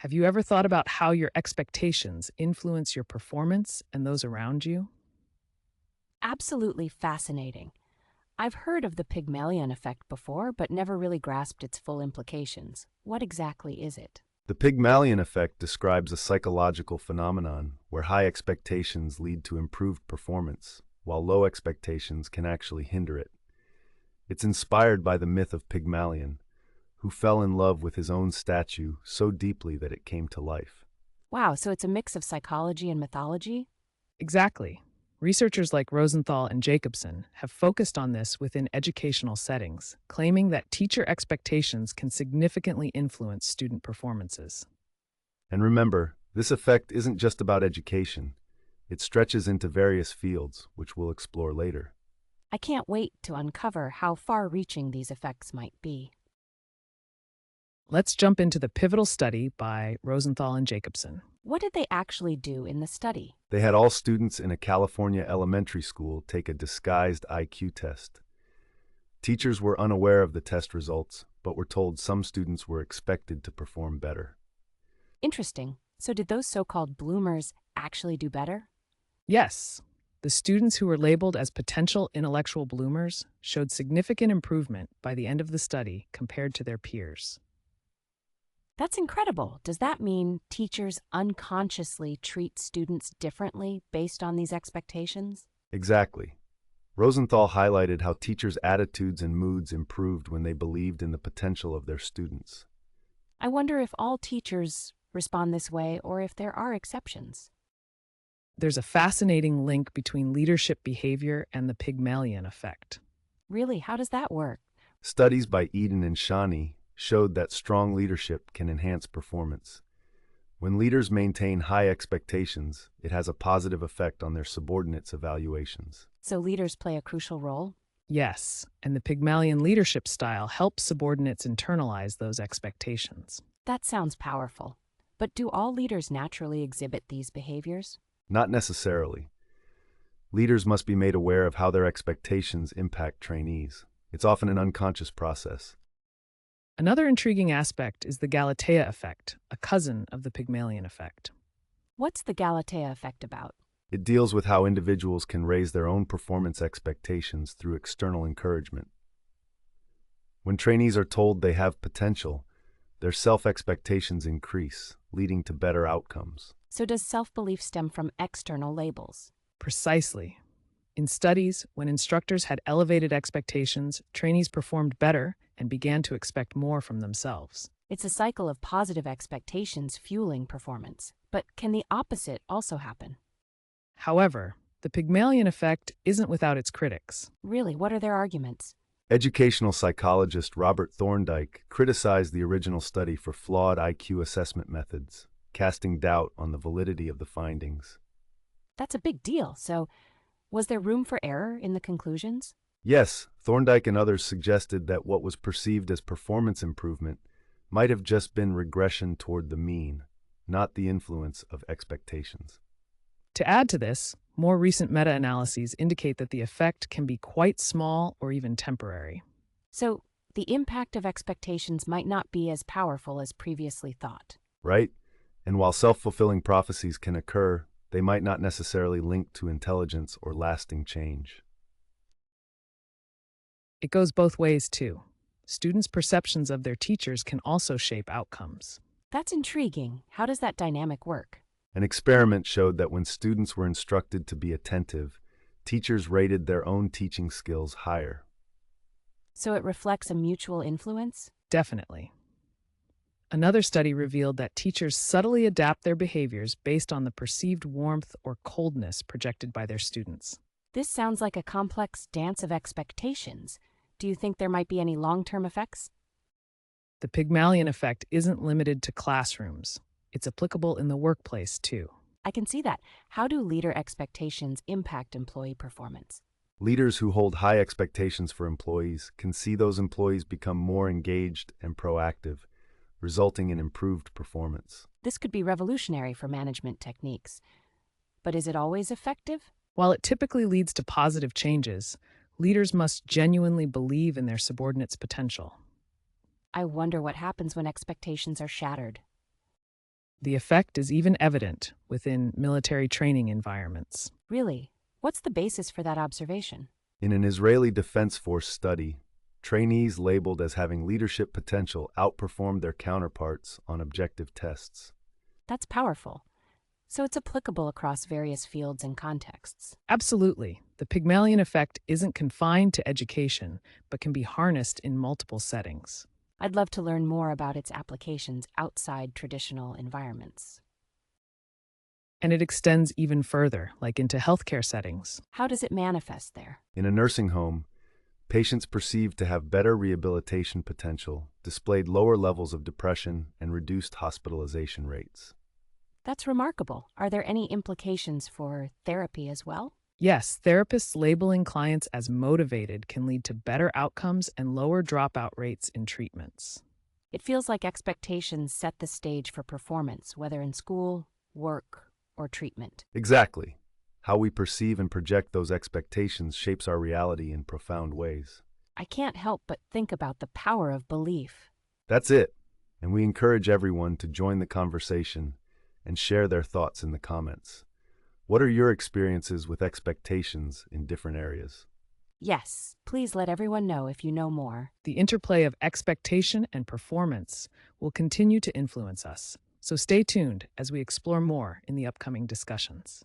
Have you ever thought about how your expectations influence your performance and those around you? Absolutely fascinating. I've heard of the Pygmalion effect before, but never really grasped its full implications. What exactly is it? The Pygmalion effect describes a psychological phenomenon where high expectations lead to improved performance, while low expectations can actually hinder it. It's inspired by the myth of Pygmalion, who fell in love with his own statue so deeply that it came to life. Wow, so it's a mix of psychology and mythology? Exactly. Researchers like Rosenthal and Jacobson have focused on this within educational settings, claiming that teacher expectations can significantly influence student performances. And remember, this effect isn't just about education. It stretches into various fields, which we'll explore later. I can't wait to uncover how far-reaching these effects might be. Let's jump into the pivotal study by Rosenthal and Jacobson. What did they actually do in the study? They had all students in a California elementary school take a disguised IQ test. Teachers were unaware of the test results, but were told some students were expected to perform better. Interesting. So did those so-called bloomers actually do better? Yes, the students who were labeled as potential intellectual bloomers showed significant improvement by the end of the study compared to their peers. That's incredible. Does that mean teachers unconsciously treat students differently based on these expectations? Exactly. Rosenthal highlighted how teachers' attitudes and moods improved when they believed in the potential of their students. I wonder if all teachers respond this way or if there are exceptions. There's a fascinating link between leadership behavior and the Pygmalion effect. Really, how does that work? Studies by Eden and Shani showed that strong leadership can enhance performance. When leaders maintain high expectations, it has a positive effect on their subordinates' evaluations. So leaders play a crucial role? Yes, and the Pygmalion leadership style helps subordinates internalize those expectations. That sounds powerful. But do all leaders naturally exhibit these behaviors? Not necessarily. Leaders must be made aware of how their expectations impact trainees. It's often an unconscious process. Another intriguing aspect is the Galatea effect, a cousin of the Pygmalion effect. What's the Galatea effect about? It deals with how individuals can raise their own performance expectations through external encouragement. When trainees are told they have potential, their self-expectations increase, leading to better outcomes. So does self-belief stem from external labels? Precisely. In studies, when instructors had elevated expectations, trainees performed better and began to expect more from themselves. It's a cycle of positive expectations fueling performance. But can the opposite also happen? However, the Pygmalion effect isn't without its critics. Really, what are their arguments? Educational psychologist Robert Thorndike criticized the original study for flawed IQ assessment methods, casting doubt on the validity of the findings. That's a big deal. So was there room for error in the conclusions? Yes, Thorndike and others suggested that what was perceived as performance improvement might have just been regression toward the mean, not the influence of expectations. To add to this, more recent meta-analyses indicate that the effect can be quite small or even temporary. So the impact of expectations might not be as powerful as previously thought. Right? And while self-fulfilling prophecies can occur, they might not necessarily link to intelligence or lasting change. It goes both ways, too. Students' perceptions of their teachers can also shape outcomes. That's intriguing. How does that dynamic work? An experiment showed that when students were instructed to be attentive, teachers rated their own teaching skills higher. So it reflects a mutual influence? Definitely. Another study revealed that teachers subtly adapt their behaviors based on the perceived warmth or coldness projected by their students. This sounds like a complex dance of expectations. Do you think there might be any long-term effects? The Pygmalion effect isn't limited to classrooms. It's applicable in the workplace, too. I can see that. How do leader expectations impact employee performance? Leaders who hold high expectations for employees can see those employees become more engaged and proactive, resulting in improved performance. This could be revolutionary for management techniques. But is it always effective? While it typically leads to positive changes, leaders must genuinely believe in their subordinates' potential. I wonder what happens when expectations are shattered. The effect is even evident within military training environments. Really? What's the basis for that observation? In an Israeli Defense Force study, trainees labeled as having leadership potential outperformed their counterparts on objective tests. That's powerful. So it's applicable across various fields and contexts. Absolutely. The Pygmalion effect isn't confined to education, but can be harnessed in multiple settings. I'd love to learn more about its applications outside traditional environments. And it extends even further, like into healthcare settings. How does it manifest there? In a nursing home, patients perceived to have better rehabilitation potential, displayed lower levels of depression, and reduced hospitalization rates. That's remarkable. Are there any implications for therapy as well? Yes, therapists labeling clients as motivated can lead to better outcomes and lower dropout rates in treatments. It feels like expectations set the stage for performance, whether in school, work, or treatment. Exactly. How we perceive and project those expectations shapes our reality in profound ways. I can't help but think about the power of belief. That's it, and we encourage everyone to join the conversation and share their thoughts in the comments. What are your experiences with expectations in different areas? Yes, please let everyone know if you know more. The interplay of expectation and performance will continue to influence us, so stay tuned as we explore more in the upcoming discussions.